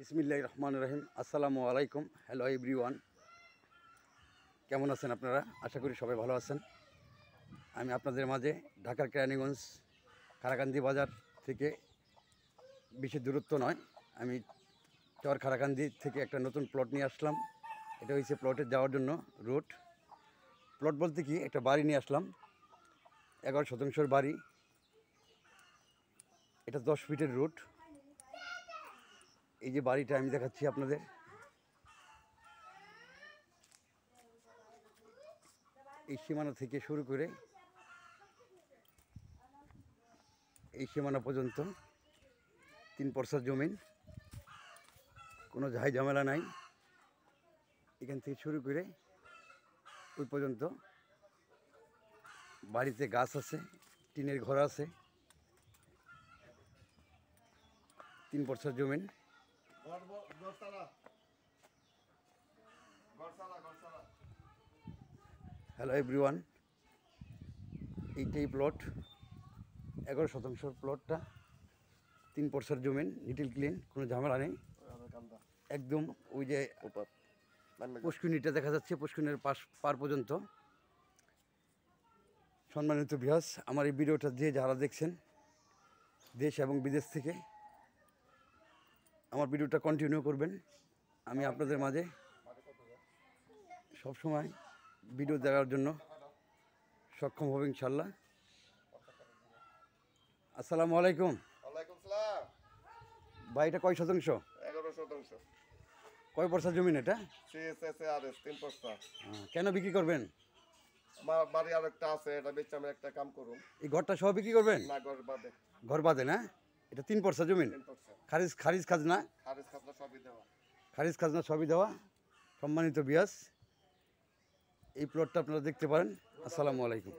বিসমিল্লাহির রহমানির রহিম। আসসালামু আলাইকুম। হ্যালো এভরিওয়ান, কেমন আছেন আপনারা? আশা করি সবাই ভালো আছেন। আমি আপনাদের মাঝে ঢাকার কেরানীগঞ্জ খারাকান্দি বাজার থেকে বেশি দূরত্ব নয়, আমি চর খারাকান্দি থেকে একটা নতুন প্লট নিয়ে আসলাম। এটা হচ্ছে প্লটে যাওয়ার জন্য রুট। প্লট বলতে কি, একটা বাড়ি নিয়ে আসলাম, 11 শতাংশের বাড়ি। এটা 10 ফিটের রুট। এই যে বাড়িটা আমি দেখাচ্ছি আপনাদের, এই সীমানা থেকে শুরু করে এই সীমানা পর্যন্ত 3 পরসার জমিন, কোনো ঝাই ঝামেলা নাই। এখান থেকে শুরু করে ওই পর্যন্ত বাড়িতে গাছ আছে, টিনের ঘর আছে, 3 পরসার জমিন। হ্যালো এভরিওয়ান, এইটাই প্লট, 11 শতাংশের প্লটটা, 3 পরসার জমিন, লিটল ক্লিন, কোনো ঝামেলা নেই একদম। ওই যে পুষ্কুনিটা দেখা যাচ্ছে, পুষ্কুনির পার পর্যন্ত। সম্মানিত ভিউয়ার্স, আমার এই ভিডিওটা দিয়ে যারা দেখছেন দেশ এবং বিদেশ থেকে, আমার ভিডিওটা কন্টিনিউ করবেন। আমি আপনাদের মাঝে সবসময় ভিডিও দেওয়ার জন্য সক্ষম হবে ইনশাল্লাহ। আসসালামু আলাইকুম। ওয়ালাইকুম সালাম। ভাই, এটা কয় শতাংশ? 11 শতাংশ। কয় পরসার জমিন এটা? CSSRS 3 পরসা। কেন বিক্রি করবেন? আমার বাড়ি আরেকটা আছে, এটা বেচে আমি একটা কাম করুম। এই ঘরটা সহ বিক্রি করবেন? না, ঘর বাদে। ঘর বাদে না? এটা 3 পরসা জমিন, 3 পরসা। খারিজ খাজনা? খারিজ খাজনা সবই দেওয়া। খারিজ খাজনা সবই দেওয়া। সম্মানিত ভিউয়ার্স, এই প্লটটা আপনারা দেখতে পারেন। আসসালামু আলাইকুম।